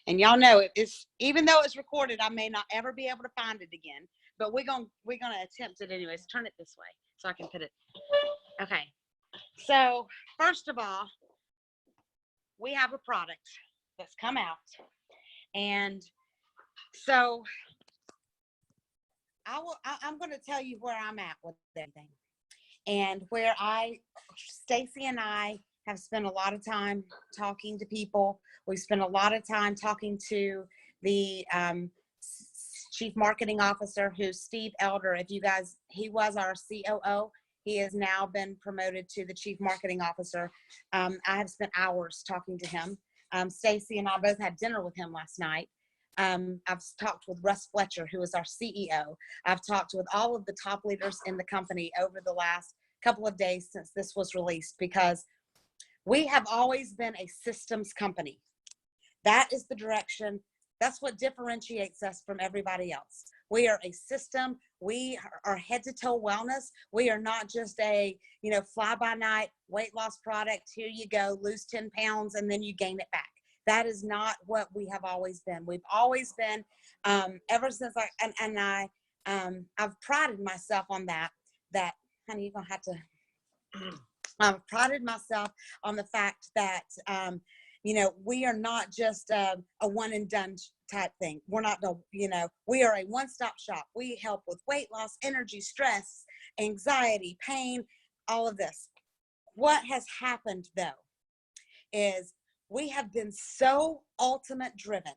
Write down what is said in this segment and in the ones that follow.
And y'all know it's, even though it's recorded, I may not ever be able to find it again, but we're gonna attempt it anyways. Turn it this way so I can put it. Okay. So first of all, we have a product that's come out, and so I'm going to tell you where I'm at with everything, and where Stacy and I have spent a lot of time talking to people. We spent a lot of time talking to the chief marketing officer, who's Steve Elder. If you guys, he was our COO. He has now been promoted to the chief marketing officer. I have spent hours talking to him. Stacy and I both had dinner with him last night. I've talked with Russ Fletcher, who is our CEO. I've talked with all of the top leaders in the company over the last couple of days since this was released, because we have always been a systems company. That is the direction. That's what differentiates us from everybody else. We are a system. We are head to toe wellness. We are not just a, fly by night weight loss product. Here you go, lose 10 pounds and then you gain it back. That is not what we have always been. We've always been, ever since I've prided myself on that, honey, you're gonna have to, I've prided myself on the fact that, we are not just a one and done type thing. We're not, we are a one-stop shop. We help with weight loss, energy, stress, anxiety, pain, all of this. What has happened though is we have been so ultimate driven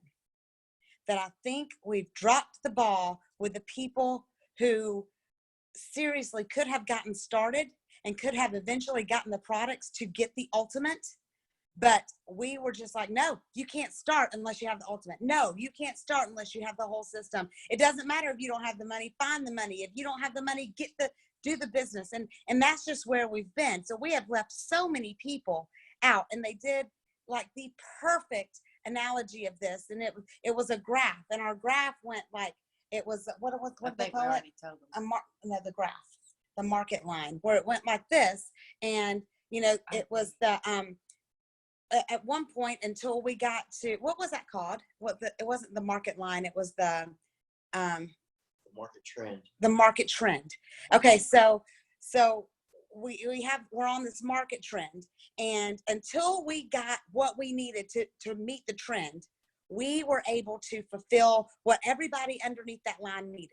that I think we've dropped the ball with the people who seriously could have gotten started and could have eventually gotten the products to get the ultimate. But we were just like, no, you can't start unless you have the ultimate. No, you can't start unless you have the whole system. It doesn't matter if you don't have the money, find the money. If you don't have the money, do the business. And that's just where we've been. So we have left so many people out, and they did like the perfect analogy of this. And it was a graph, and our graph went like, it was, what they call it? The graph, the market line, where it went like this. And, it was the, at one point until we got to, what was that called? It wasn't the market line. It was the market trend. The market trend. Okay. So we're on this market trend, and until we got what we needed to meet the trend, we were able to fulfill what everybody underneath that line needed.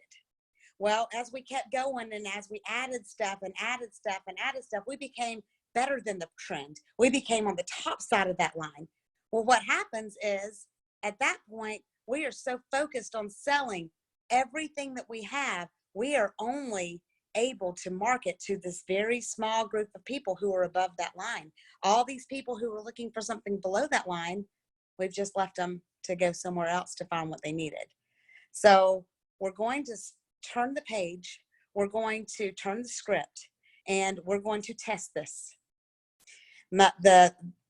Well, as we kept going, and as we added stuff and added stuff and added stuff, we became better than the trend. We became on the top side of that line. Well, what happens is at that point, we are so focused on selling everything that we have, we are only able to market to this very small group of people who are above that line. All these people who were looking for something below that line, we've just left them to go somewhere else to find what they needed. So we're going to turn the page. We're going to turn the script, and we're going to test this.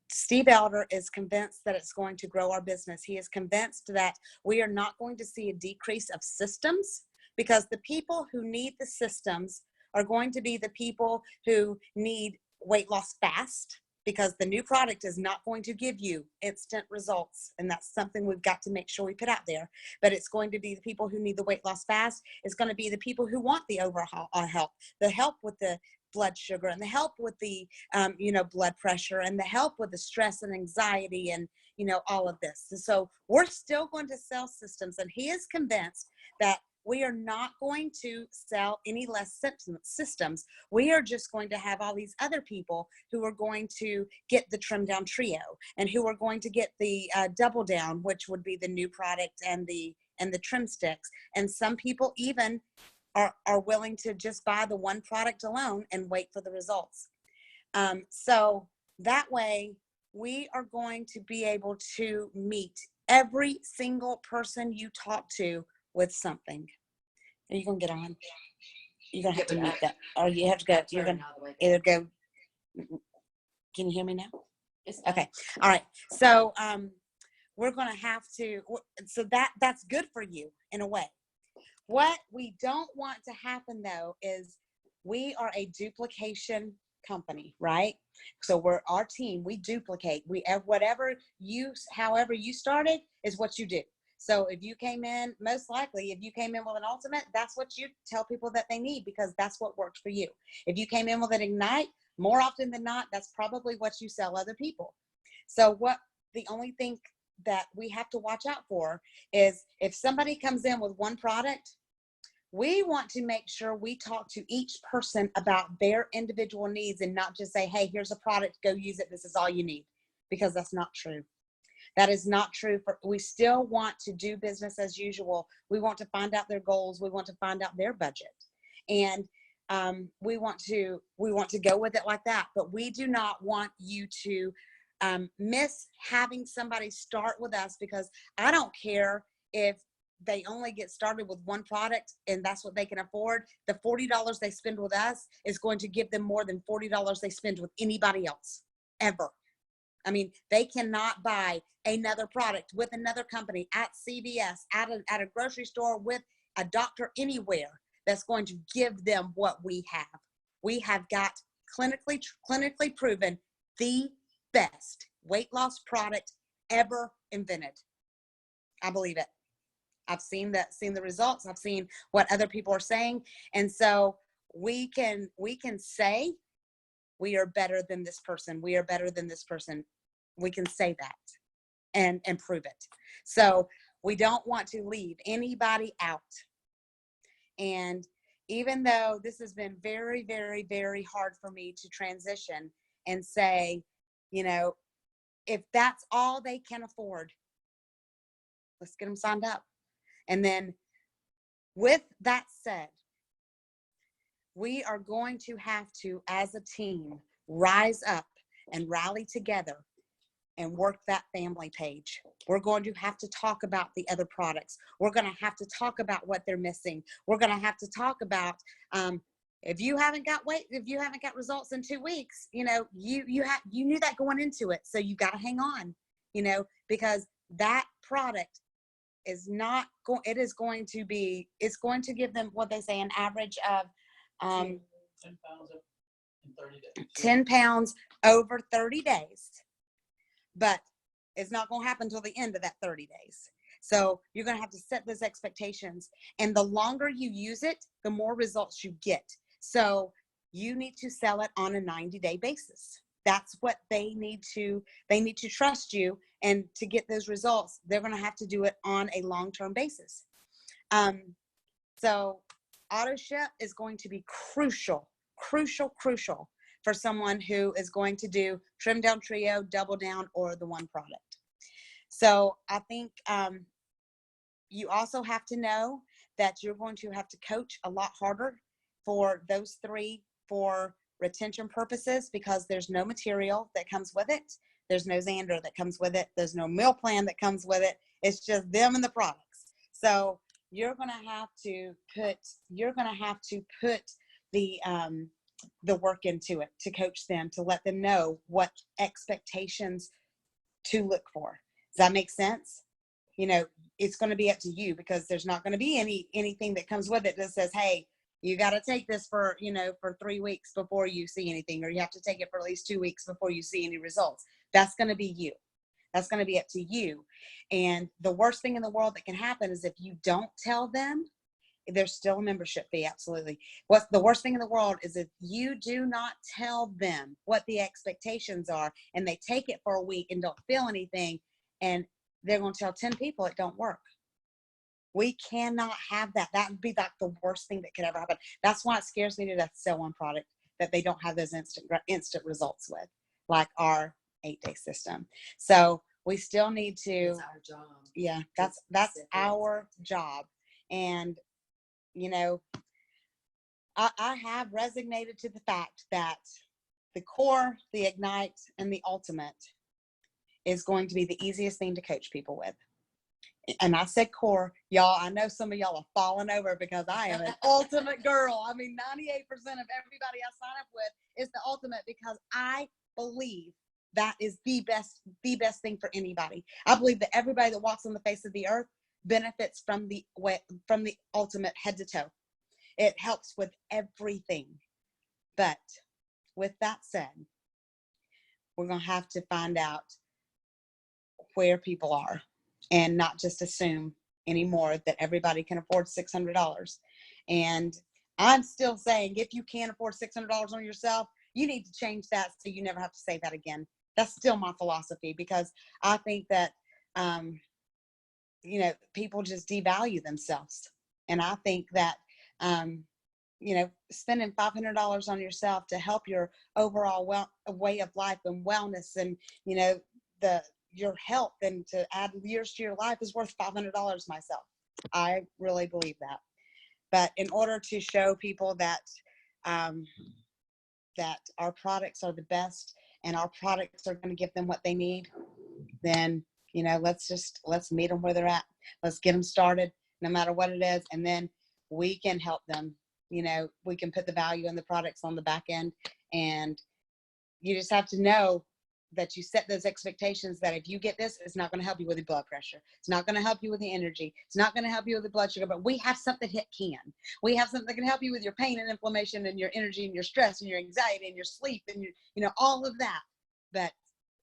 Steve Elder is convinced that it's going to grow our business. He is convinced that we are not going to see a decrease of systems, because the people who need the systems are going to be the people who need weight loss fast, because the new product is not going to give you instant results. And that's something we've got to make sure we put out there. But it's going to be the people who need the weight loss fast. It's going to be the people who want the overall help, the help with the blood sugar, and the help with the, blood pressure, and the help with the stress and anxiety, and, all of this. And so we're still going to sell systems, and he is convinced that we are not going to sell any less systems. We are just going to have all these other people who are going to get the trim down trio, and who are going to get the double down, which would be the new product, and the trim sticks. And some people even are willing to just buy the one product alone and wait for the results. So that way we are going to be able to meet every single person you talk to with something. Are you going to get on? You're going to have to meet that. Or you have to go. You're going to either go. Can you hear me now? Okay. All right. So we're going to have to. So that's good for you in a way. What we don't want to happen, though, is we are a duplication company, right? So we're our team, we duplicate, however you started is what you do. So if you came in, most likely, if you came in with an ultimate, that's what you tell people that they need, because that's what works for you. If you came in with an ignite, more often than not, that's probably what you sell other people. So the only thing that we have to watch out for is if somebody comes in with one product, we want to make sure we talk to each person about their individual needs and not just say, hey, here's a product, go use it, this is all you need, because that's not true. That is not true. We still want to do business as usual. We want to find out their goals. We want to find out their budget. And we want to go with it like that. But we do not want you to miss having somebody start with us, because I don't care if they only get started with one product and that's what they can afford. The $40 they spend with us is going to give them more than $40 they spend with anybody else ever. I mean, they cannot buy another product with another company at CVS, at a grocery store, with a doctor, anywhere that's going to give them what we have. We have got clinically proven the best weight loss product ever invented. I believe it. I've seen the results. I've seen what other people are saying. And so we can say we are better than this person. We are better than this person. We can say that and prove it. So we don't want to leave anybody out. And even though this has been very, very, very hard for me to transition and say, if that's all they can afford, let's get them signed up. And then with that said, we are going to have to, as a team, rise up and rally together and work that family page. We're going to have to talk about the other products. We're going to have to talk about what they're missing. We're going to have to talk about, if you haven't got results in 2 weeks, you knew that going into it. So you got to hang on, because that product is not going, it's going to give them what they say, an average of 10 pounds in 30 days. 10 pounds over 30 days. But it's not going to happen until the end of that 30 days. So you're going to have to set those expectations. And the longer you use it, the more results you get. So you need to sell it on a 90-day basis. That's what they need to trust you. And to get those results, they're going to have to do it on a long-term basis. So auto ship is going to be crucial for someone who is going to do trim down trio, double down, or the one product. So I think you also have to know that you're going to have to coach a lot harder for those three for retention purposes, because there's no material that comes with it. There's no Xander that comes with it. There's no meal plan that comes with it. It's just them and the products. So you're going to have to put the work into it, to coach them, to let them know what expectations to look for. Does that make sense? It's going to be up to you, because there's not going to be anything that comes with it that says, hey, you got to take this for 3 weeks before you see anything, or you have to take it for at least 2 weeks before you see any results. That's going to be you. That's going to be up to you. And the worst thing in the world that can happen is if you don't tell them, there's still a membership fee. Absolutely. What's the worst thing in the world is if you do not tell them what the expectations are, and they take it for a week and don't feel anything, and they're going to tell 10 people it don't work. We cannot have that. That would be like the worst thing that could ever happen. That's why it scares me to death to sell one product that they don't have those instant results with, like our 8-day system. So we still need to. It's our job. Yeah, that's our job. And I have resignated to the fact that the core, the ignite, and the ultimate is going to be the easiest thing to coach people with. And I said core, y'all. I know some of y'all are falling over because I am an ultimate girl. I mean, 98% of everybody I sign up with is the ultimate, because I believe that is the best thing for anybody. I believe that everybody that walks on the face of the earth benefits from the ultimate head to toe. It helps with everything. But with that said, we're going to have to find out where people are and not just assume anymore that everybody can afford $600. And I'm still saying, if you can't afford $600 on yourself, you need to change that so you never have to say that again. That's still my philosophy, because I think that, people just devalue themselves. And I think that, spending $500 on yourself to help your overall way of life and wellness and, your health, and to add years to your life is worth $500 myself. I really believe that. But in order to show people that, that our products are the best and our products are going to give them what they need, then, let's meet them where they're at. Let's get them started, no matter what it is. And then we can help them. We can put the value in the products on the back end. And you just have to know that you set those expectations that if you get this, it's not going to help you with your blood pressure. It's not going to help you with the energy. It's not going to help you with the blood sugar, but we have something that can. We have something that can help you with your pain and inflammation and your energy and your stress and your anxiety and your sleep and your, all of that. But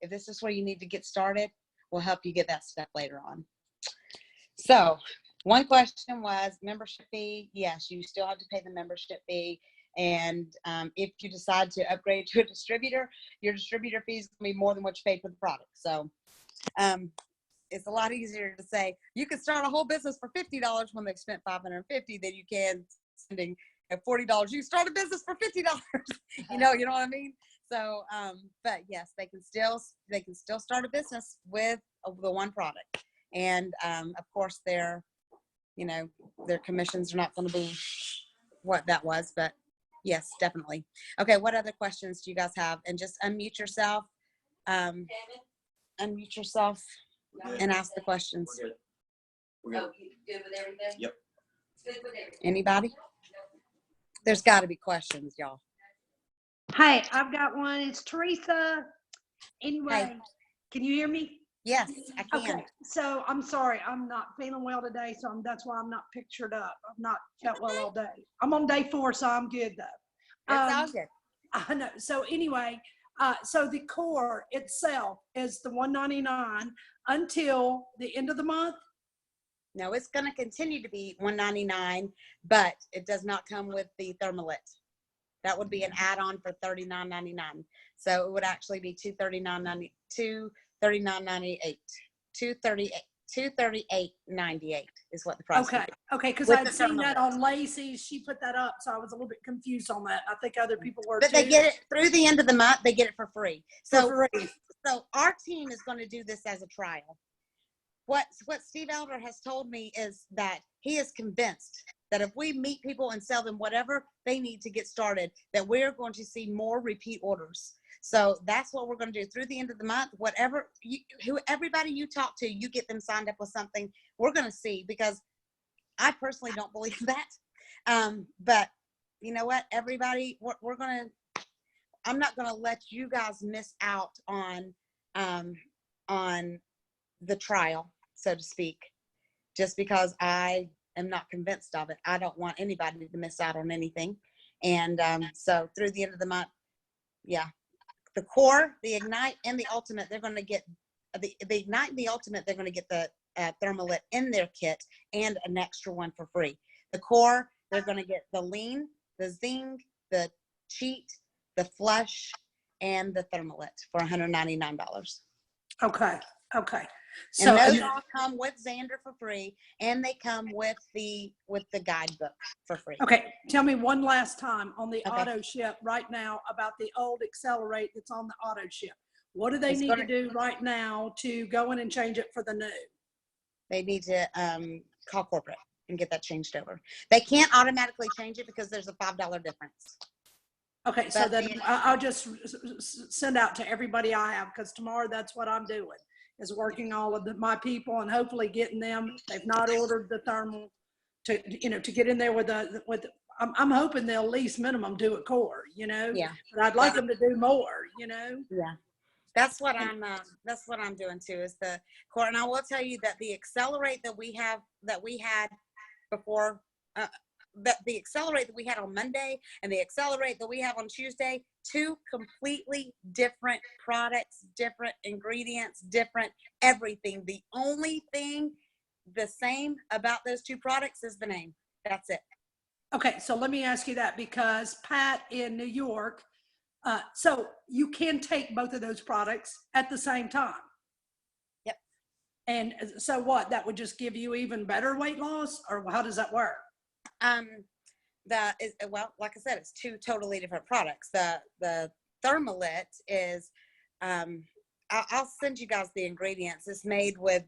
if this is where you need to get started, we'll help you get that step later on. So one question was membership fee. Yes, you still have to pay the membership fee. And if you decide to upgrade to a distributor, your distributor fee is going to be more than what you paid for the product. So it's a lot easier to say you can start a whole business for $50 when they've spent $550 than you can spending $40. You start a business for $50. you know what I mean? So, but yes, they can still start a business with the one product. And of course, their commissions are not going to be what that was, but yes, definitely. Okay, what other questions do you guys have? And just unmute yourself. Unmute yourself and ask the questions. We're good. You good with everything? Yep. Good with everything. Anybody? There's got to be questions, y'all. Hey, I've got one. It's Teresa. Anyway, Hey. Can you hear me? Yes, I can. Okay, so I'm sorry. I'm not feeling well today, so that's why I'm not pictured up. I've not felt well all day. I'm on day 4, so I'm good though. It's all good. I know. So anyway, so the core itself is the $199 until the end of the month. No, it's going to continue to be $199, but it does not come with the Thermalit. That would be an add-on for $39.99. So it would actually be $239.98. $238.98 is what the price Okay, would be. okay, because With I'd the seen that Thermalit. on Lacey's. She put that up, so I was a little bit confused on that. I think other people were But too. they get it through the end of the month. They get it for free. So, For free. so our team is going to do this as a trial. What Steve Elder has told me is that he is convinced that if we meet people and sell them whatever they need to get started, that we're going to see more repeat orders. So that's what we're going to do through the end of the month. Everybody you talk to, you get them signed up with something. We're going to see, because I personally don't believe that. But you know what, everybody, I'm not going to let you guys miss out on the trial, so to speak, just because I am not convinced of it. I don't want anybody to miss out on anything. And so through the end of the month, yeah, the core, the Ignite, and the Ultimate, they're going to get the Ignite and the Ultimate. They're going to get the Thermalit in their kit and an extra one for free. The core, they're going to get the Lean, the Zing, the Cheat, the Flush, and the Thermalit for $199. Okay, okay. And So those all come with Xander for free, and they come with the guidebook for free. okay, tell me one last time on the Okay. auto ship right now about the old Accelerate that's on the auto ship. What do they It's need gonna- to do right now to go in and change it for the new? They need to call corporate and get that changed over. They can't automatically change it because there's a $5 difference. Okay, so But then the- I'll just send out to everybody I have, because tomorrow that's what I'm doing, is working all of my people and hopefully getting them. They've not ordered the thermal to get in there with I'm hoping they'll at least minimum do a core, Yeah. but I'd like them to do more, Yeah. That's what I'm doing too, is the core. And I will tell you that the Accelerate that we had before, the Accelerate that we had on Monday and the Accelerate that we have on Tuesday, two completely different products, different ingredients, different everything. The only thing the same about those two products is the name. That's it. Okay, so let me ask you that, because Pat in New York, so you can take both of those products at the same time. Yep. And so what, that would just give you even better weight loss, or how does that work? Well, like I said, it's two totally different products. The Thermalit is, I'll send you guys the ingredients. It's made with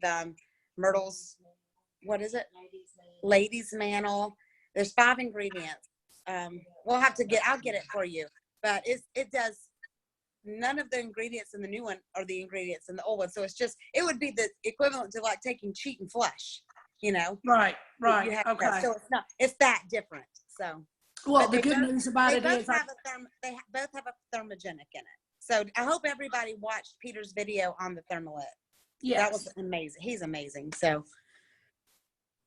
Myrtle's, what is it? Ladies Mantle. There's 5 ingredients. I'll get it for you. But it does, none of the ingredients in the new one are the ingredients in the old one. So it would be the equivalent to like taking cheat and flush, you know? Right, You have okay. that. So it's that different. So. Well, But the good news about it is, both have a thermogenic in it. So I hope everybody watched Peter's video on the Thermalit. yes. That was amazing. He's amazing. So,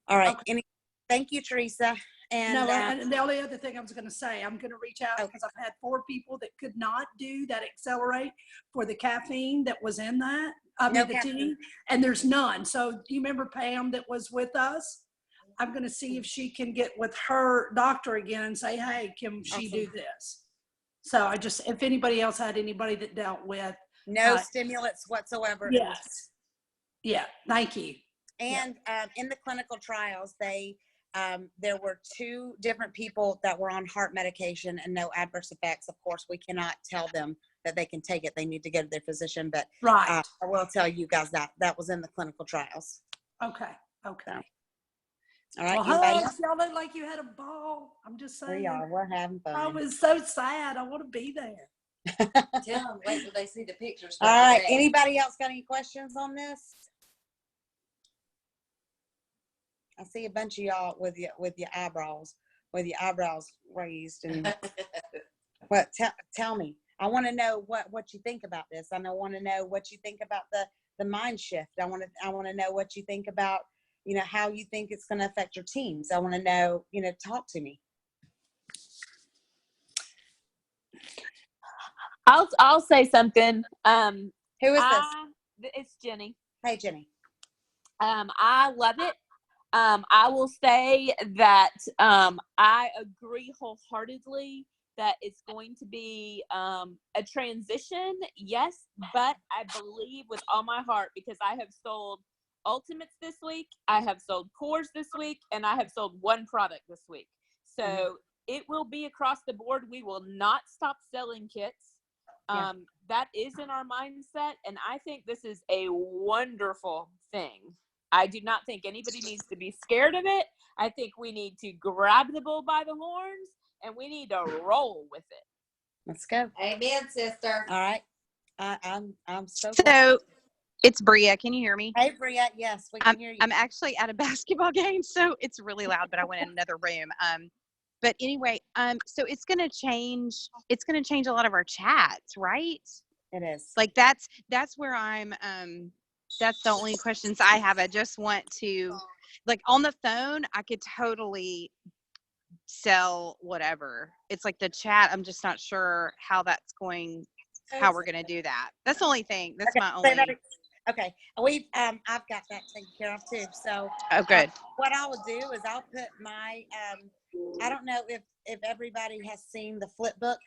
all right. Okay. Thank you, Teresa. And No, and the only other thing I was going to say, I'm going to reach out Okay. because I've had 4 people that could not do that Accelerate for the caffeine that was in that. No the caffeine. tea, and there's none. So do you remember Pam that was with us? I'm going to see if she can get with her doctor again and say, hey, can she do this? So if anybody else had anybody that dealt with. No stimulants whatsoever. Yes. Yeah. Thank you. And in the clinical trials, there were 2 different people that were on heart medication and no adverse effects. Of course, we cannot tell them that they can take it. They need to go to their physician, but Right. I will tell you guys that was in the clinical trials. Okay. So, all right. Well, Anybody hugs, y'all look like you had a ball. I'm just saying. We are. We're having fun. I was so sad. I want to be there. Tell them, wait till they see the pictures. All right. Anybody else got any questions on this? I see a bunch of y'all with your eyebrows raised. And what? Tell me. I want to know what you think about this. I want to know what you think about the mind shift. I want to know what you think about, how you think it's going to affect your teams. I want to know, talk to me. I'll say something. Who is this? It's Jenny. Hey, Jenny. I love it. I will say that I agree wholeheartedly that it's going to be a transition, yes, but I believe with all my heart, because I have sold Ultimates this week, I have sold Cores this week, and I have sold 1 product this week. So it will be across the board. We will not stop selling kits. That is in our mindset, and I think this is a wonderful thing. I do not think anybody needs to be scared of it. I think we need to grab the bull by the horns, and we need to roll with it. Let's go. Amen, sister. All right. I'm so So glad. it's Bria. Can you hear me? Hey, Bria. Yes, we can hear you. I'm actually at a basketball game, so it's really loud, but I went in another room. But anyway, so it's going to change a lot of our chats, right? It is. Like that's where that's the only questions I have. I just want to, like, on the phone, I could totally sell whatever. It's like the chat, I'm just not sure how we're going to do that. That's the only thing. That's my only. Okay. I've got that taken care of too. So. Oh, good. What I will do is I'll put my, I don't know if everybody has seen the flip book.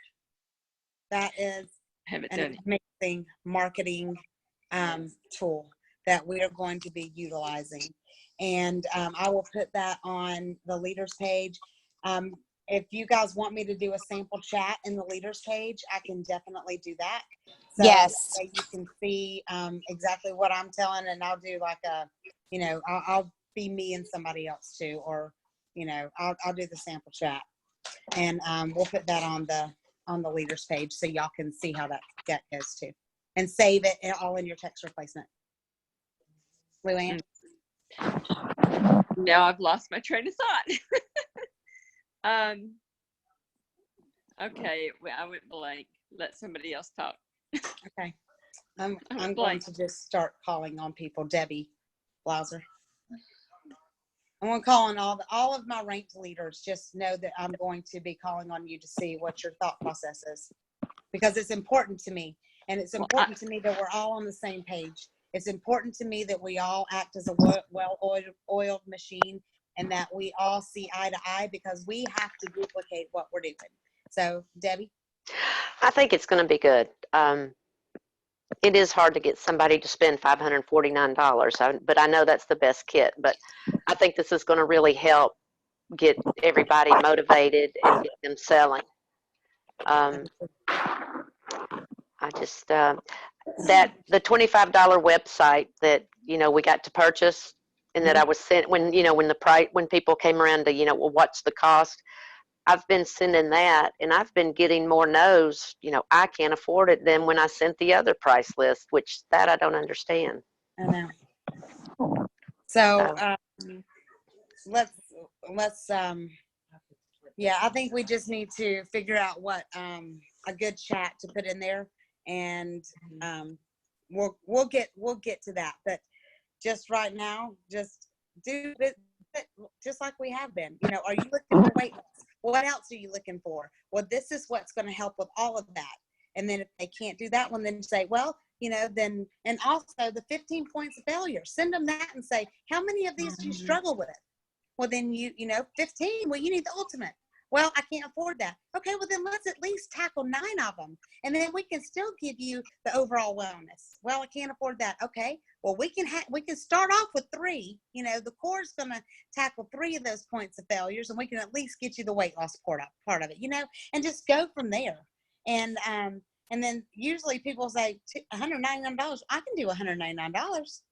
That is an amazing marketing tool that we are going to be utilizing. And I will put that on the leaders page. If you guys want me to do a sample chat in the leaders page, I can definitely do that. So Yes. that you can see exactly what I'm telling, and I'll do like I'll be me and somebody else too, or I'll do the sample chat, and we'll put that on the leaders page so y'all can see how that goes too, and save it all in your text replacement. Luann? Now I've lost my train of thought. Okay, I went blank. Let somebody else talk. Okay. I'm going to just start calling on people. Debbie Blauser. I'm going to call on all of my ranked leaders. Just know that I'm going to be calling on you to see what your thought process is, because it's important to me. And it's important to me that we're all on the same page. It's important to me that we all act as a well-oiled machine, and that we all see eye to eye, because we have to duplicate what we're doing. So, Debbie? I think it's going to be good. It is hard to get somebody to spend $549, but I know that's the best kit. But I think this is going to really help get everybody motivated and get them selling. I just that the $25 website that we got to purchase, and that I was sent when when people came around to well, what's the cost. I've been sending that, and I've been getting more no's. I can't afford it than when I sent the other price list, which that I don't understand. I know. So let's yeah, I think we just need to figure out what a good chat to put in there, and we'll get to that. But just right now, just do it just like we have been. Are you looking for weight loss? What else are you looking for? Well, this is what's going to help with all of that. And then if they can't do that one, then say, well, then, and also the 15 points of failure, send them that and say, how many of these do you struggle with? Well, then 15, well, you need the ultimate. Well, I can't afford that. Okay, well, then let's at least tackle 9 of them. And then we can still give you the overall wellness. Well, I can't afford that. Okay, well, we can start off with 3. The core is going to tackle 3 of those points of failures, and we can at least get you the weight loss part of it, and just go from there. And then usually people say $199. I can do $199,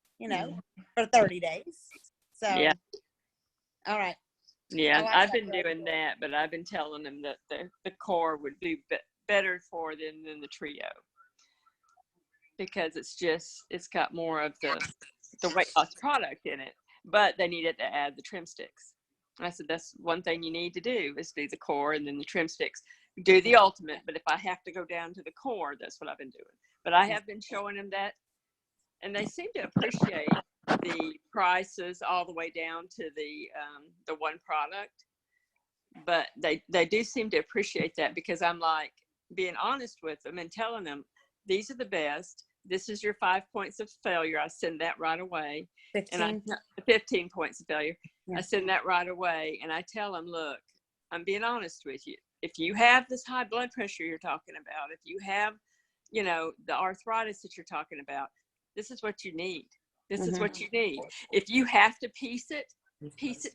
for 30 days. So, Yeah. All right. Yeah, Oh, I've been doing that, but I've been telling them that the core would be better for them than the trio, because it's got more of the weight loss product in it, but they needed to add the trim sticks. And I said, that's one thing you need to do, is do the core and then the trim sticks. Do the ultimate, but if I have to go down to the core, that's what I've been doing. But I have been showing them that, and they seem to appreciate the prices all the way down to the one product. But they do seem to appreciate that, because I'm like being honest with them and telling them, these are the best. This is your 5 points of failure. I send that right away. 15. And 15 points of failure. Yeah. I send that right away. And I tell them, look, I'm being honest with you. If you have this high blood pressure you're talking about, if you have, the arthritis that you're talking about, this is what you need. This is what you need. If you have to piece it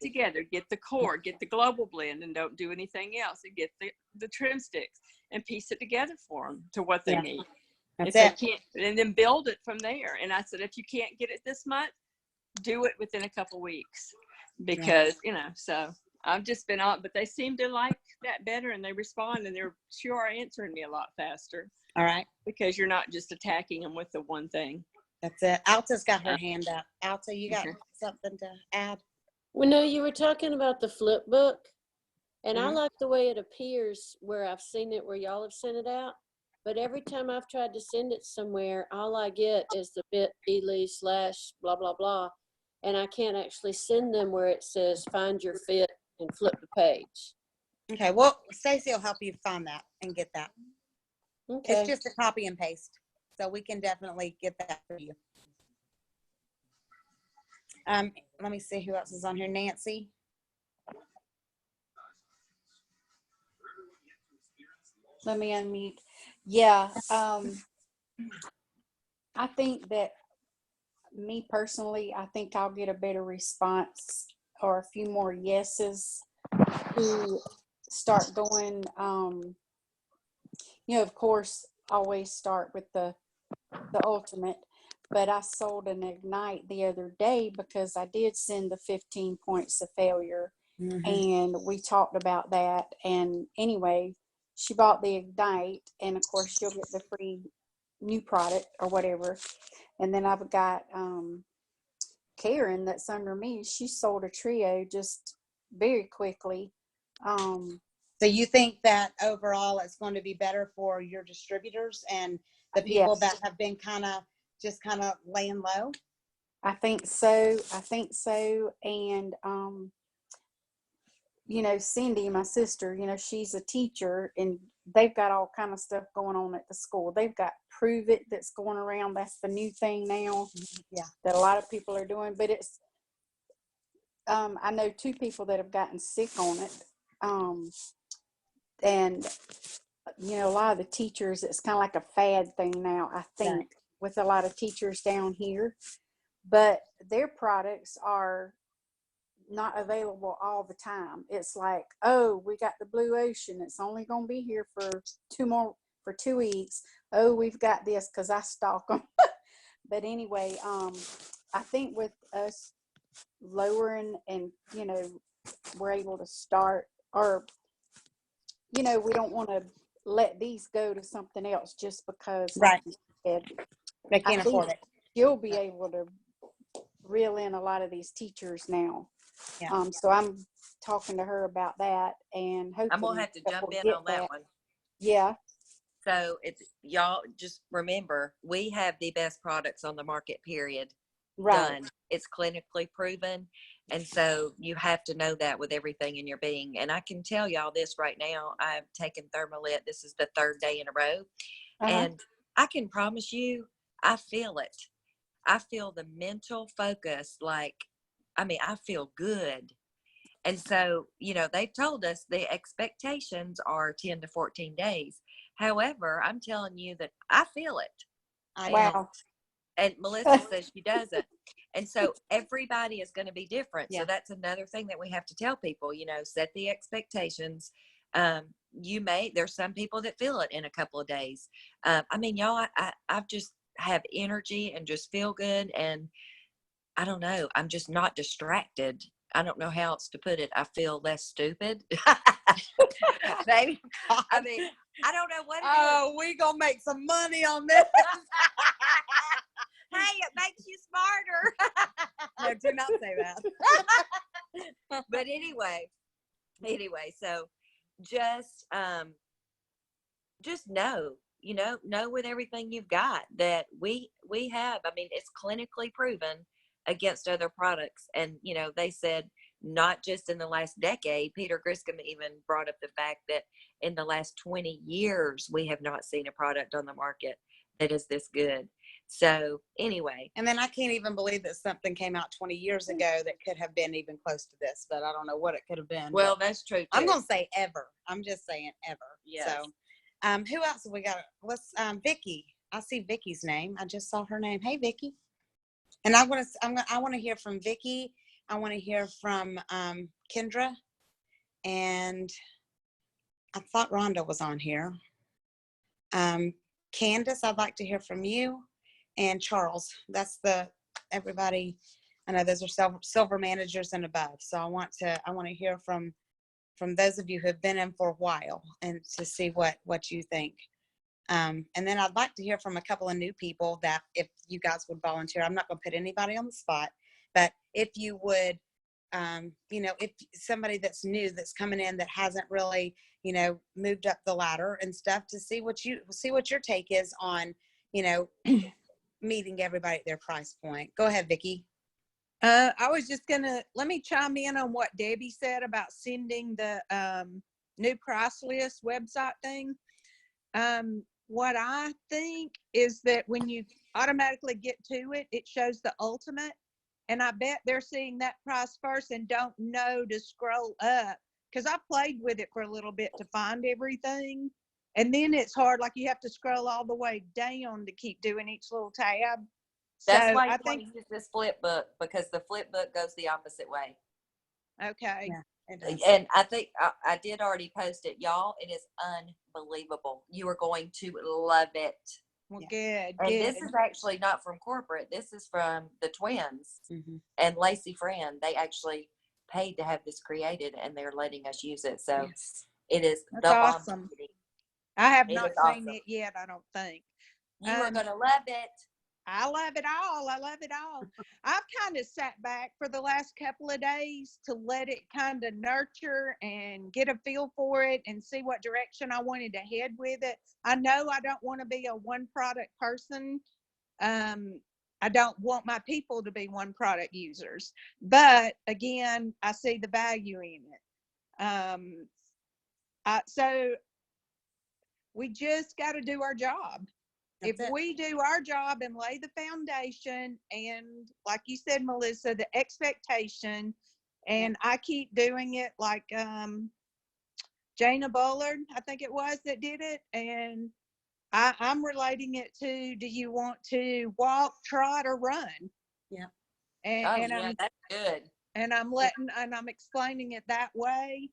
together, get the core, get the global blend, and don't do anything else, and get the trim sticks and piece it together for them to what they need. That's if they can't, and then build it from there. And I said, if you can't get it this month, do it within a couple weeks, because so I've just been on, but they seem to like that better, and they respond, and they're sure answering me a lot faster. All right. Because you're not just attacking them with the one thing. That's it. Alta's got her hand up. Alta, you got something to add? Well, no, you were talking about the flip book, and I Mhm. like the way it appears where I've seen it, where y'all have sent it out. But every time I've tried to send it somewhere, all I get is the bit.ly/blah, blah, blah. And I can't actually send them where it says find your fit and flip the page. Okay. Well, Stacy will help you find that and get that. Okay. It's just a copy and paste. So we can definitely get that for you. Let me see who else is on here. Nancy. Let me unmute. Yeah. I think that me personally, I think I'll get a better response or a few more yeses to start going. Of course, always start with the ultimate, but I sold an Ignite the other day because I did send the 15 points of failure, and we talked about that. And anyway, she bought the Ignite, and of course she'll get the free new product or whatever. And then I've got Karen that's under me. She sold a trio just very quickly. So you think that overall it's going to be better for your distributors and the people Yes. that have been kind of laying low? I think so. I think so. And, you know, Cindy, my sister, you know, she's a teacher and they've got all kind of stuff going on at the school. They've got Prove It that's going around. That's the new thing now. Yeah. That a lot of people are doing, but it's, I know 2 people that have gotten sick on it. And, you know, a lot of the teachers, it's kind of like a fad thing now, I think, Right. with a lot of teachers down here. But their products are not available all the time. It's like, oh, we got the blue ocean. It's only going to be here for 2 weeks. Oh, we've got this because I stock them. But anyway, I think with us lowering and, you know, we're able to start, or, you know, we don't want to let these go to something else just because, Right. like you said, They I can't think afford it. you'll be able to reel in a lot of these teachers now. Yeah. So I'm talking to her about that, and hopefully I'm gonna have to jump we'll in get on that one. Yeah, So it's y'all just remember, we have the best products on the market, period. right. Done. It's clinically proven. And so you have to know that with everything in your being. And I can tell y'all this right now. I've taken Thermalit. This is the 3rd day in a row. Uh-huh. And I can promise you, I feel it. I feel the mental focus. Like, I mean, I feel good. And so, you know, they've told us the expectations are 10 to 14 days. However, I'm telling you that I feel it. I Wow. know. And Melissa says she doesn't. And so everybody is going to be different. Yeah. So that's another thing that we have to tell people, you know, set the expectations. There's some people that feel it in a couple of days. I mean, y'all, I've just have energy and just feel good. And I don't know, I'm just not distracted. I don't know how else to put it. I feel less stupid. Maybe. I mean, I don't know what it is. Oh, we gonna make some money on this. Hey, it makes you smarter. No, do not say that. But anyway, so just know, you know with everything you've got that we have. I mean, it's clinically proven against other products. And, you know, they said not just in the last decade. Peter Griscom even brought up the fact that in the last 20 years, we have not seen a product on the market that is this good. So anyway. And then I can't even believe that something came out 20 years ago that could have been even close to this, but I don't know what it could have been. Well, that's true too. I'm going to say ever. I'm just saying ever. Yes. So, who else have we got? Let's, Vicky. I see Vicky's name. I just saw her name. Hey, Vicky. And I want to hear from Vicky. I want to hear from Kendra, and I thought Rhonda was on here. Candace, I'd like to hear from you, and Charles. That's everybody. I know those are silver managers and above. So I want to hear from those of you who have been in for a while, and to see what you think. And then I'd like to hear from a couple of new people that if you guys would volunteer. I'm not going to put anybody on the spot, but if you would, you know, if somebody that's new, that's coming in, that hasn't really, you know, moved up the ladder and stuff, to see what your take is on, you know, meeting everybody at their price point. Go ahead, Vicki. I was just let me chime in on what Debbie said about sending the new price list website thing. What I think is that when you automatically get to it, it shows the ultimate. And I bet they're seeing that price first and don't know to scroll up. Because I played with it for a little bit to find everything. And then it's hard, like you have to scroll all the way down to keep doing each little tab. That's So why I you think, want to use this flip book, because the flip book goes the opposite way. okay. Yeah. It does. And I think I did already post it, y'all. It is unbelievable. You are going to love it. Well, good. And Good. this is actually not from corporate. This is from the twins and Lacey Friend. They actually paid to have this created, and they're letting us use it. So it is That's the bomb. awesome. I have It not is seen awesome. it yet, I don't think. You are going to love it. I love it all. I love it all. I've kind of sat back for the last couple of days to let it kind of nurture and get a feel for it and see what direction I wanted to head with it. I know I don't want to be a one product person. I don't want my people to be one product users. But again, I see the value in it. So we just got to do our job. That's If it. we do our job and lay the foundation, and like you said, Melissa, the expectation, and I keep doing it like Jana Bullard, I think it was, that did it. And I'm relating it to, do you want to walk, trot, or run? Yeah. And yeah, that's good. I'm explaining it that way.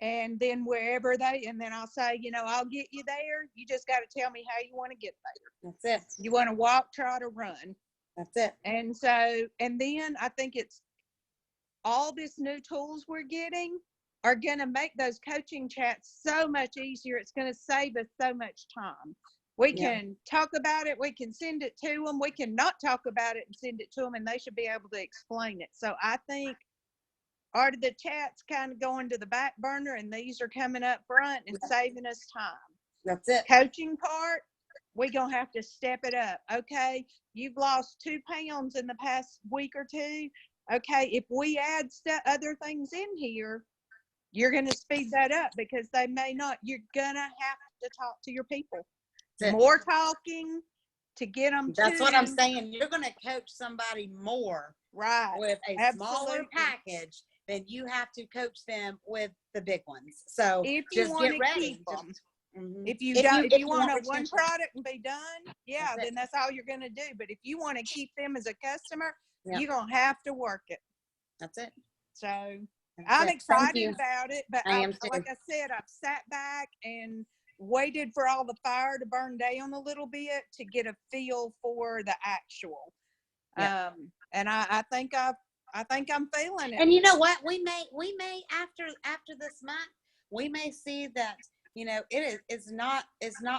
And then wherever and then I'll say, I'll get you there. You just got to tell me how you want to get there. That's it. You want to walk, trot, or run? That's it. And so, and then I think it's all these new tools we're getting are going to make those coaching chats so much easier. It's going to save us so much time. We can talk about it. We can send it to them. We can not talk about it and send it to them, and they should be able to explain it. So I think, are the chats kind of going to the back burner, and these are coming up front and saving us time? That's it. Coaching part, we're going to have to step it up. Okay, you've lost 2 pounds in the past week or two. Okay, if we add other things in here, you're going to speed that up, because they may not. You're going to have to talk to your people. More talking to get them That's what I'm saying. You're going to coach somebody more with a smaller package than you have to coach them with the big ones. So if you just want get to ready. keep them. Mhm. If you If you want want one retention. product and be done, That's it. then that's all you're going to do. But if you want to keep them as a customer, Yeah. you're going to have to work it. That's it. So That's I'm it. excited about it, but I am too. like I said, I've sat back and waited for all the fire to burn down a little bit to get a feel for the actual. Yeah. And I think I'm feeling it. And you know what? We may after this month, we may see that, it's not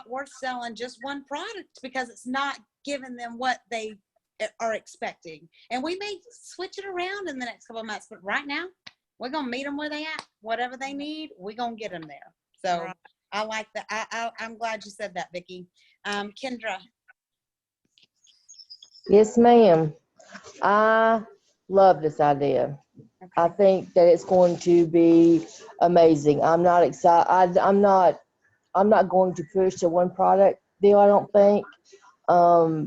worth selling just one product, because it's not giving them what they are expecting. And we may switch it around in the next couple of months, but right now we're going to meet them where they at. Whatever they need, we're going to get them there. So Right. I like that. I'm glad you said that, Vicki. Kendra. Yes, ma'am. I love this idea. I think that it's going to be amazing. I'm not excited. I'm not going to push a one product deal, I don't think,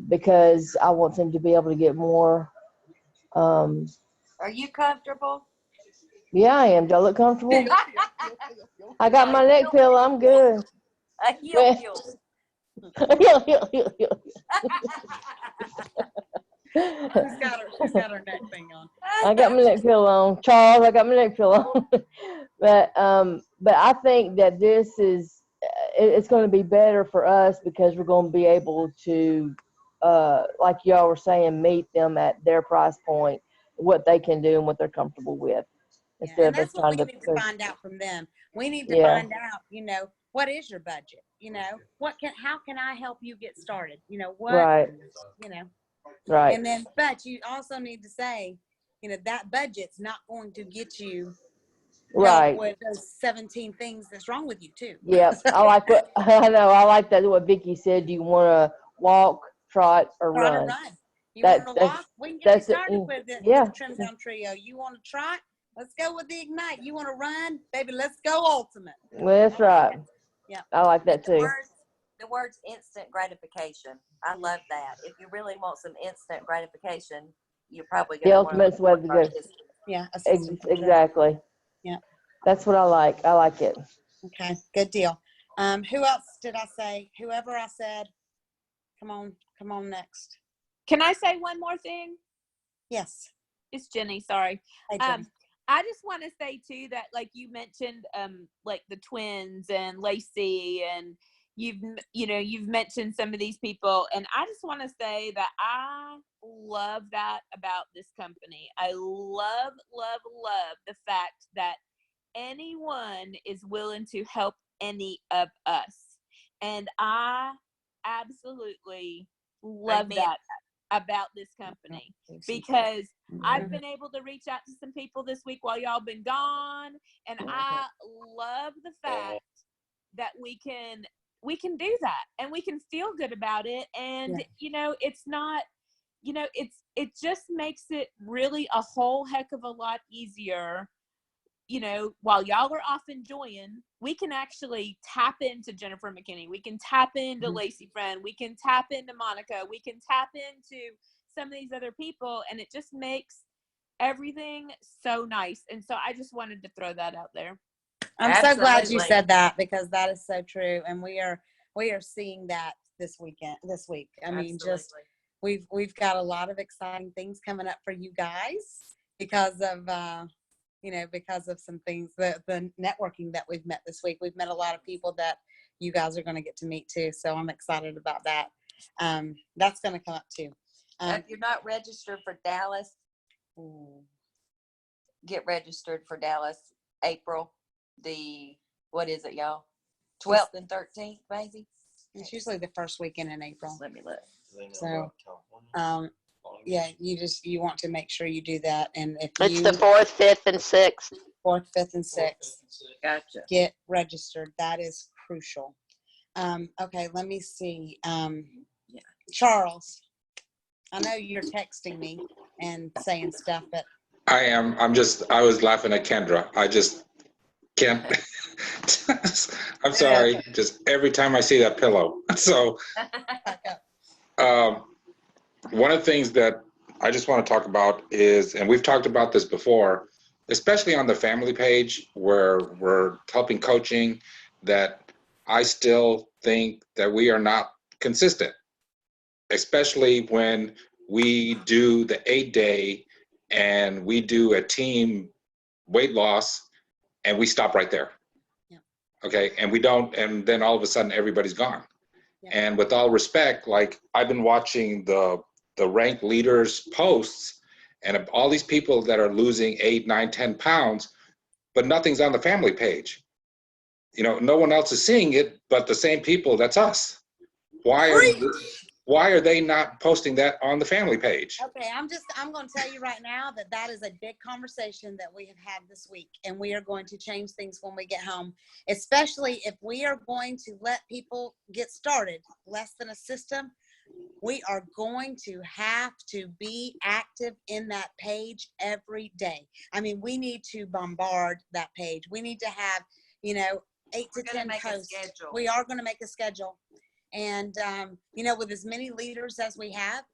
because I want them to be able to get more. Are you comfortable? Yeah, I am. Do I look comfortable? I got my neck pillow. I'm good. A heel. She's got her neck thing on. I got my neck pillow on. Charles, I got my neck pillow on. but I think that this is, it's going to be better for us, because we're going to be able to, like y'all were saying, meet them at their price point, what they can do and what they're comfortable with. Yeah, and that's what we need to find out from them. We need to find out, what is your budget? How can I help you get started? Right. Right. And then, but you also need to say, that budget's not going to get you right with those 17 things that's wrong with you too. Yeah, I like what I know. I like that. What Vicki said. Do you want to walk, trot, or Trot run? or run. You want to walk? We can get you started with the trim down trio. You want to trot? Let's go with the ignite. You want to run, baby? Let's go ultimate. Well, that's right. Yeah, I like that too. The words instant gratification. I love that. If you really want some instant gratification, you're probably going The to ultimate way to go. Yeah, exactly. Yeah, that's what I like. I like it. Okay, good deal. Who else did I say? Whoever I said. Come on next. Can I say one more thing? Yes. It's Jenny, sorry. Hey, Jenny. I just want to say too that, like you mentioned, like the twins and Lacey, and you've mentioned some of these people, and I just want to say that I love that about this company. I love the fact that anyone is willing to help any of us, and I absolutely love that about this company, because I've been able to reach out to some people this week while y'all been gone, and I love the fact that we can do that and we can feel good about it. And it's not you know, it just makes it really a whole heck of a lot easier. You know, while y'all are off enjoying, we can actually tap into Jennifer McKinney. We can tap into Lacey Friend. We can tap into Monica. We can tap into some of these other people, and it just makes everything so nice. And so I just wanted to throw that out there. I'm so glad you Absolutely. said that, because that is so true, and we are seeing that this week. I mean, just we've got a lot of exciting things coming up for you guys because of because of some things, the networking that we've met this week. We've met a lot of people that you guys are going to get to meet too, so I'm excited about that. That's going to come up too. If you're not registered for Dallas, get registered for Dallas. April, what is it, y'all? 12th and 13th, maybe. It's usually the first weekend in April. Let me look. So, yeah, you want to make sure you do that, and if It's you the 4th, 5th, and 6th. 4th, 5th, and 6th, Gotcha. get registered. That is crucial. Okay, let me see. Charles, I know you're texting me and saying stuff, but I am. I was laughing at Kendra. I just can't. I'm sorry. Just every time I see that pillow. So, one of the things that I just want to talk about is, and we've talked about this before, especially on the family page where we're helping coaching, that I still think that we are not consistent, especially when we do the 8-day and we do a team weight loss and we stop right there. Yeah. Okay. And we don't, and then all of a sudden everybody's gone. Yeah. And with all respect, like I've been watching the ranked leaders posts and all these people that are losing 8, 9, 10 pounds, but nothing's on the family page. You know, no one else is seeing it, but the same people, that's us. Why are they not posting that on the family page? okay, I'm going to tell you right now that is a big conversation that we have had this week, and we are going to change things when we get home, especially if we are going to let people get started less than a system. We are going to have to be active in that page every day. I mean, we need to bombard that page. We need to have, 8 to 10 posts. We are going to make a schedule. And, with as many leaders as we have,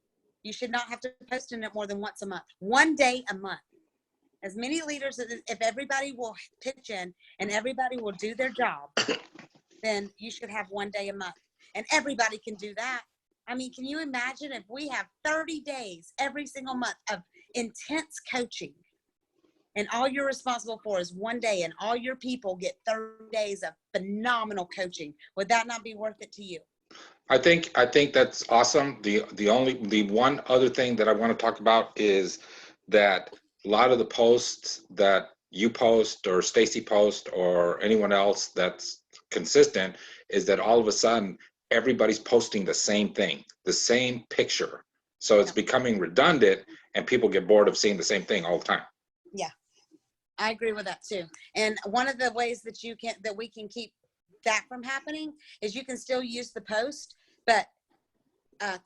you should not have to post in it more than once a month. One day a month. As many leaders, if everybody will pitch in and everybody will do their job, then you should have one day a month. And everybody can do that. I mean, can you imagine if we have 30 days every single month of intense coaching, and all you're responsible for is one day, and all your people get 30 days of phenomenal coaching? Would that not be worth it to you? I think that's awesome. The one other thing that I want to talk about is that a lot of the posts that you post or Stacy post or anyone else that's consistent is that all of a sudden everybody's posting the same thing, the same picture. So it's becoming redundant and people get bored of seeing the same thing all the time. Yeah, I agree with that too. And one of the ways that we can keep that from happening is you can still use the post, but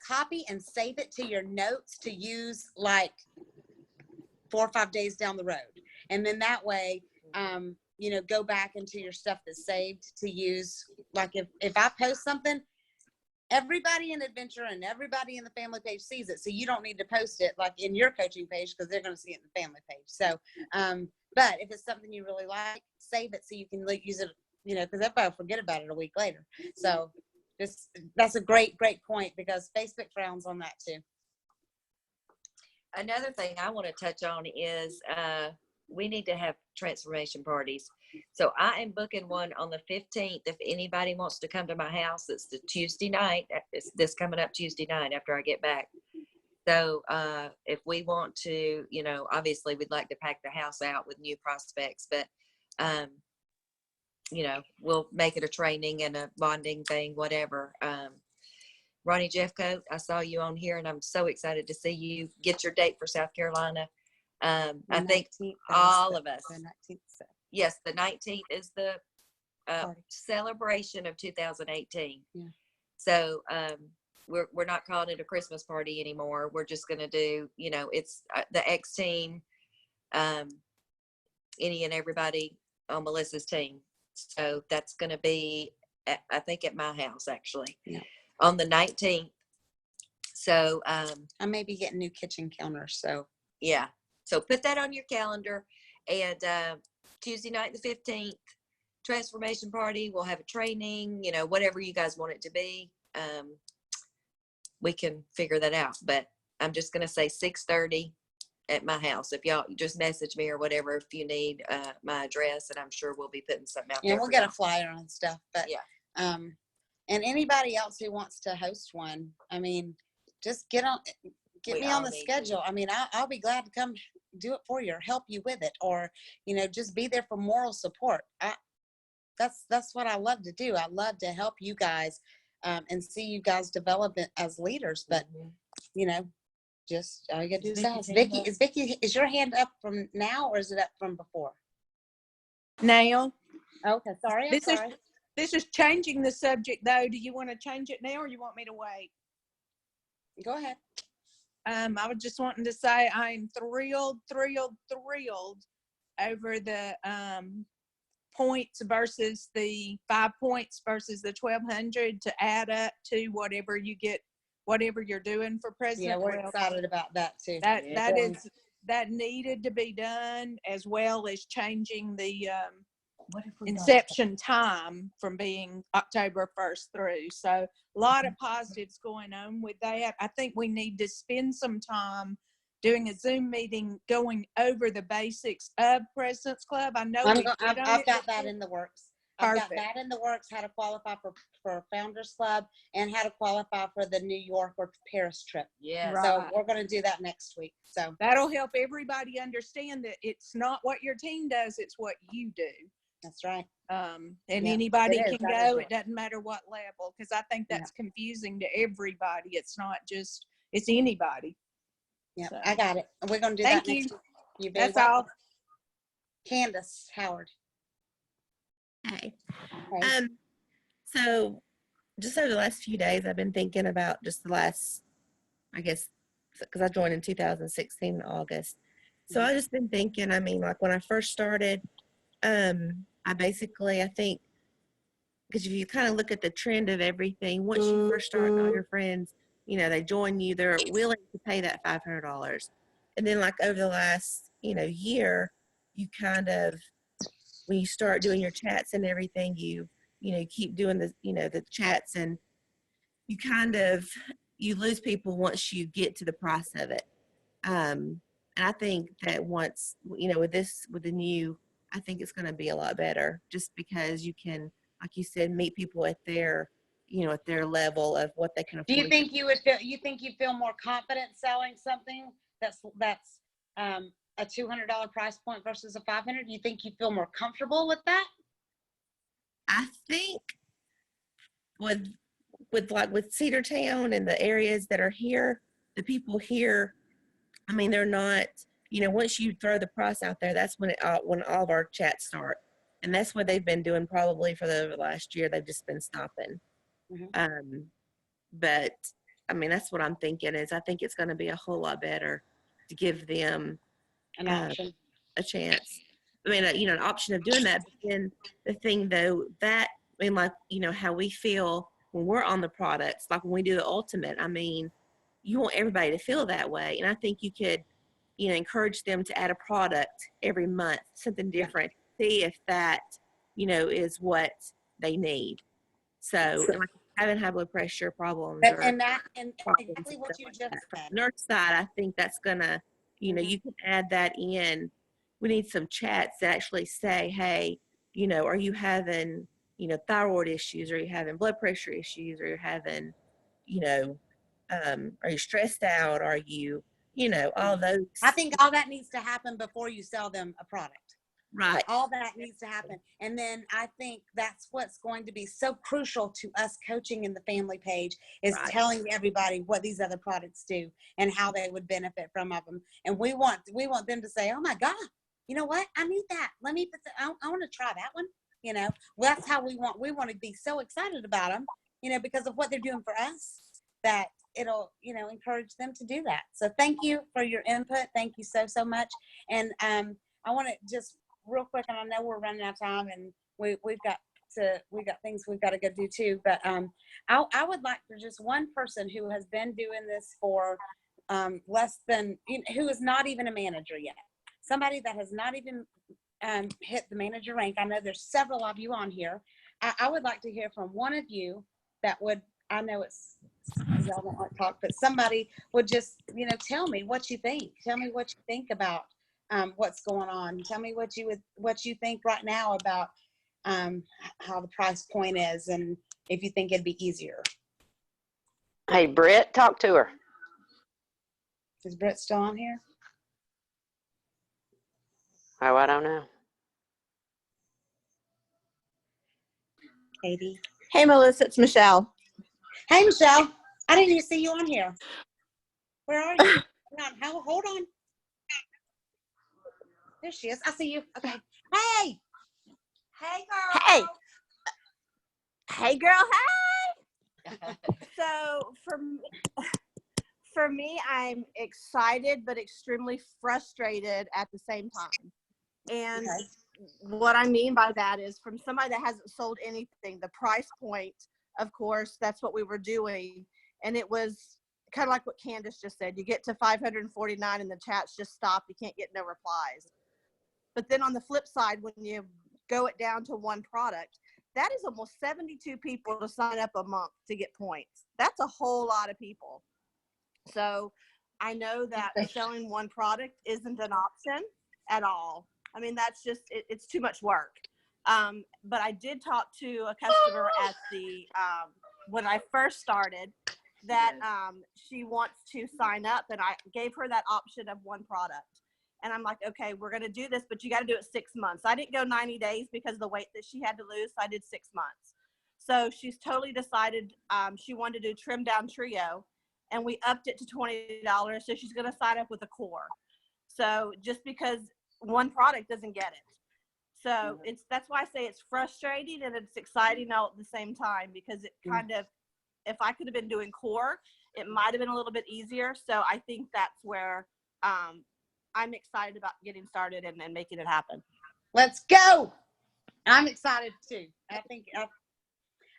copy and save it to your notes to use like 4 or 5 days down the road. And then that way, go back into your stuff that's saved to use. Like if I post something, everybody in Adventure and everybody in the family page sees it. So you don't need to post it like in your coaching page, because they're going to see it in the family page. So, but if it's something you really like, save it so you can use it, because everybody will forget about it a week later. So that's a great point, because Facebook frowns on that too. Another thing I want to touch on is we need to have transformation parties. So I am booking one on the 15th. If anybody wants to come to my house, it's the Tuesday night. It's this coming up Tuesday night after I get back. So if we want to, obviously we'd like to pack the house out with new prospects, but we'll make it a training and a bonding thing, whatever. Ronnie Jeffcoat, I saw you on here, and I'm so excited to see you get your date for South Carolina. I think all of us. Yes, the 19th is the celebration of 2018. Yeah. So we're not calling it a Christmas party anymore. We're just going to do, it's the X team, any and everybody on Melissa's team. So that's going to be, I think, at my house actually, on the 19th. So I may be getting new kitchen counters. So yeah. So put that on your calendar. And Tuesday night, the 15th, transformation party. We'll have a training, whatever you guys want it to be. We can figure that out. But I'm just going to say 6:30 at my house. If y'all just message me or whatever, if you need my address, and I'm sure we'll be putting something out there. we'll get a flyer and stuff. But yeah. And anybody else who wants to host one, I mean, just get me on the schedule. I mean, I'll be glad to come do it for you or help you with it, or just be there for moral support. That's what I love to do. I love to help you guys and see you guys develop it as leaders. But just all you gotta do is ask. Vicky, is your hand up from now or is it up from before? Now. Okay, sorry. This is changing the subject though. Do you want to change it now or you want me to wait? Go ahead. I was just wanting to say I'm thrilled over the points versus the 5 points versus the 1,200 to add up to whatever you get, whatever you're doing for President. Yeah, we're excited about that too. That needed to be done, as well as changing the inception time from being October 1st through. So a lot of positives going on with that. I think we need to spend some time doing a Zoom meeting going over the basics of President's Club. I know I've got that in the works. Perfect. I've got that in the works, how to qualify for Founders Club and how to qualify for the New York or Paris trip. Yeah. Right. So we're going to do that next week. So that'll help everybody understand that it's not what your team does, it's what you do. That's right. And anybody can go. It doesn't matter what level, because I think that's confusing to everybody. It's not just, it's anybody. Yeah, So. I got it. We're going to do Thank that you. next week. You're That's welcome. all. Candace Howard. Hey. So just over the last few days, I've been thinking about just the last, I guess, because I joined in 2016 in August. So I've just been thinking, I mean, like when I first started, I think, because if you kind of look at the trend of everything, once you first start and all your friends, they join you, they're willing to pay that $500. And then like over the last, year, you kind of, when you start doing your chats and everything, you keep doing the chats, and you lose people once you get to the price of it. And I think that once, with the new, I think it's going to be a lot better, just because you can, like you said, meet people at their, at their level of what they can afford. Do you think you feel more confident selling something that's a $200 price point versus a $500? Do you think you feel more comfortable with that? I think with Cedartown and the areas that are here, the people here, I mean, they're not, once you throw the price out there, that's when when all of our chats start. And that's what they've been doing probably for the last year. They've just been stopping. But I mean, that's what I'm thinking is I think it's going to be a whole lot better to give them an option, a chance. I mean, an option of doing that. But then the thing though, that, I mean, like, how we feel when we're on the products, like when we do the ultimate, I mean, you want everybody to feel that way. And I think you could, encourage them to add a product every month, something different, see if that, is what they need. So like having high blood pressure problems and exactly what you just said. Nurse side, I think that's gonna, you can add that in. We need some chats that actually say, hey, are you having, thyroid issues? Are you having blood pressure issues? Are you having, are you stressed out? Are you, all those. I think all that needs to happen before you sell them a product. Right. All that needs to happen. And then I think that's what's going to be so crucial to us coaching in the family page is telling everybody what these other products do and how they would benefit from them. And we want them to say, oh my God, you know what? I need that. Let me put I want to try that one. Well, that's how we want to be so excited about them, because of what they're doing for us. that it'll, encourage them to do that. So thank you for your input. Thank you so, so much. And I want to just real quick, and I know we're running out of time, and we've got things we've got to go do too. But I would like for just one person who has been doing this for less than, who is not even a manager yet, somebody that has not even hit the manager rank. I know there's several of you on here. I would like to hear from one of you that would, I know it's, y'all don't like to talk, but somebody would just, tell me what you think. Tell me what you think about what's going on. Tell me what you think right now about how the price point is, and if you think it'd be easier. Hey, Britt, talk to her. Is Britt still on here? Oh, I don't know. Katie. Hey, Melissa, it's Michelle. Hey, Michelle. I didn't even see you on here. Where are you? Hold on. There she is. I see you. Okay. Hey. Hey, girl. Hey. Hey, girl. Hey. So for me, I'm excited but extremely frustrated at the same time. And what I mean by that is, from somebody that hasn't sold anything, the price point, of course, that's what we were doing. And it was kind of like what Candace just said. You get to 549 and the chats just stop. You can't get no replies. But then on the flip side, when you go it down to one product, that is almost 72 people to sign up a month to get points. That's a whole lot of people. So I know that selling one product isn't an option at all. I mean, that's just, it's too much work. But I did talk to a customer at the, when I first started, that she wants to sign up, and I gave her that option of one product. And I'm like, okay, we're going to do this, but you got to do it 6 months. I didn't go 90 days because of the weight that she had to lose. So I did 6 months. So she's totally decided she wanted to do trim down trio, and we upped it to $20. So she's going to sign up with a core. So just because one product doesn't get it. So that's why I say it's frustrating and it's exciting all at the same time, because it kind of, if I could have been doing core, it might have been a little bit easier. So I think that's where I'm excited about getting started and making it happen. Let's go. I'm excited too. I think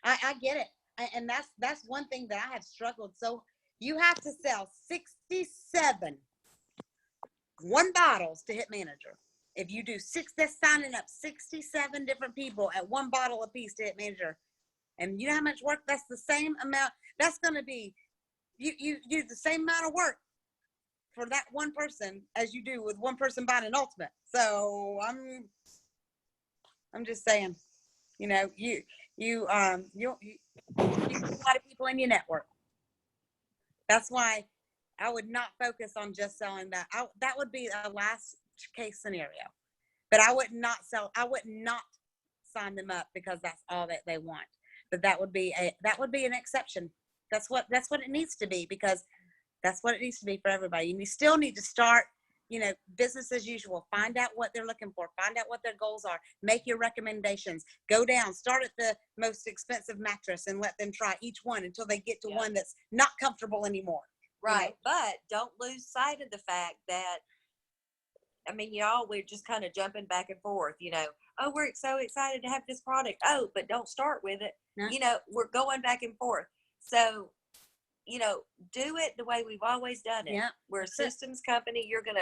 I get it. And that's one thing that I have struggled. So you have to sell 67 one bottles to hit manager. If you do that's signing up 67 different people at one bottle a piece to hit manager. And you know how much work? That's the same amount. That's going to be, you do the same amount of work for that one person as you do with one person buying an ultimate. So I'm just saying, you get a lot of people in your network. That's why I would not focus on just selling that. That would be a last case scenario. But I would not sign them up because that's all that they want. But that would be an exception. That's what it needs to be, because that's what it needs to be for everybody. And you still need to start, business as usual. Find out what they're looking for. Find out what their goals are. Make your recommendations. Go down. Start at the most expensive mattress and let them try each one until they get to one that's not comfortable anymore. Right. But don't lose sight of the fact that, I mean, we're just kind of jumping back and forth, oh, we're so excited to have this product. Oh, but don't start with it. No. We're going back and forth. So, do it the way we've always done it. Yeah. We're a systems company. You're going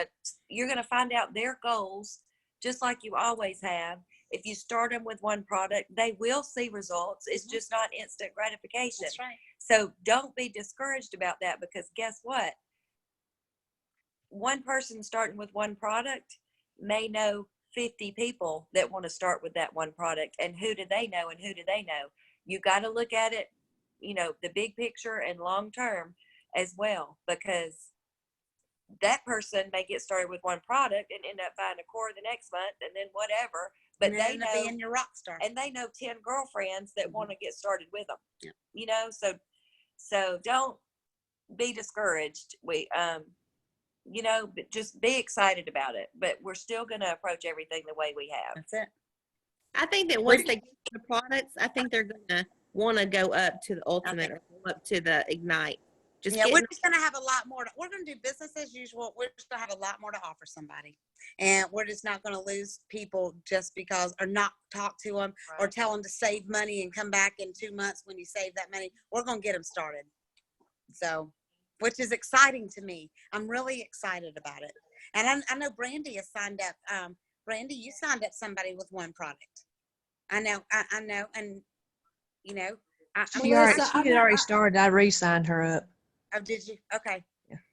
to find out their goals just like you always have. If you start them with one product, they will see results. It's just not instant gratification. That's right. So don't be discouraged about that, because guess what? One person starting with one product may know 50 people that want to start with that one product. And who do they know, and who do they know? You got to look at it, the big picture and long term as well, because that person may get started with one product and end up buying a core the next month and then whatever. But they know being your rock star, and they know 10 girlfriends that want to get started with them. Yeah. So don't be discouraged. But just be excited about it. But we're still going to approach everything the way we have. That's it. I think that once they get the products, I think they're going to want to go up to the ultimate or go up to the Ignite. just Yeah, we're getting, just going to have a lot more. We're going to do business as usual. We're just going to have a lot more to offer somebody. And we're just not going to lose people just because, or not talk to them or tell them to save money and come back in 2 months when you save that money. We're going to get them started. So, which is exciting to me. I'm really excited about it. And I know Brandy has signed up. Brandy, you signed up somebody with one product. I know. And, you know, Melissa, She had already started. I re-signed her up. oh, did you? Okay.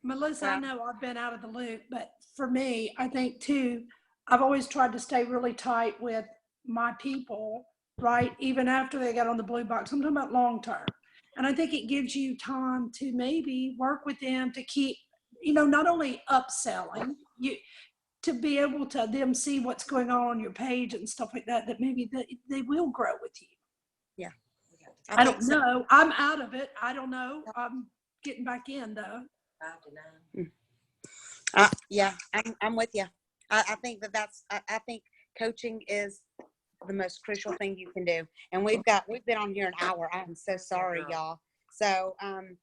Melissa, I Well, know I've been out of the loop, but for me, I think too, I've always tried to stay really tight with my people, right? Even after they got on the blue box, I'm talking about long term. And I think it gives you time to maybe work with them to keep, not only upselling, to be able to them see what's going on your page and stuff like that, that maybe they will grow with you. yeah. I don't know. I'm out of it. I don't know. I'm getting back in though. 5 to 9. Yeah, I'm with you. I think I think coaching is the most crucial thing you can do. And we've been on here an hour. I'm so sorry, y'all. So,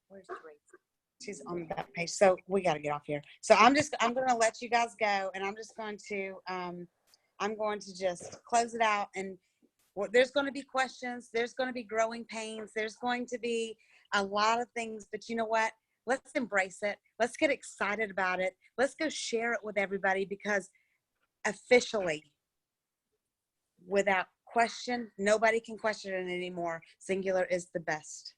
Where's Teresa? she's on that page. So we got to get off here. So I'm going to let you guys go, and I'm going to just close it out. And there's going to be questions. There's going to be growing pains. There's going to be a lot of things, but you know what? Let's embrace it. Let's get excited about it. Let's go share it with everybody, because officially, without question, nobody can question it anymore. Singular is the best.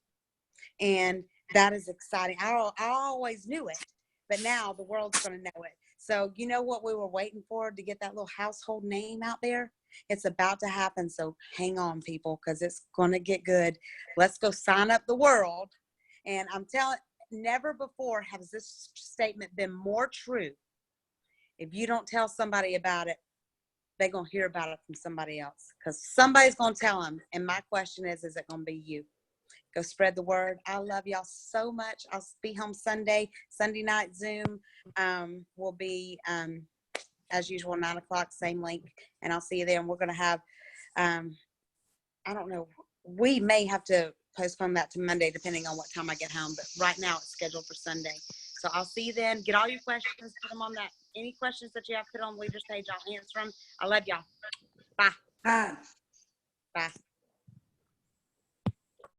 And that is exciting. I always knew it, but now the world's going to know it. So you know what we were waiting for to get that little household name out there? It's about to happen. So hang on, people, because it's going to get good. Let's go sign up the world. And I'm telling, never before has this statement been more true. If you don't tell somebody about it, they're going to hear about it from somebody else, because somebody's going to tell them. And my question is it going to be you? Go spread the word. I love y'all so much. I'll be home Sunday night Zoom. Will be, as usual, 9 o'clock, same link. And I'll see you there. And we're going to have, I don't know, we may have to postpone that to Monday, depending on what time I get home. But right now it's scheduled for Sunday. So I'll see you then. Get all your questions, put them on that. Any questions that you have, put on the leaders page. I'll answer them. I love y'all. Bye. Bye. Bye.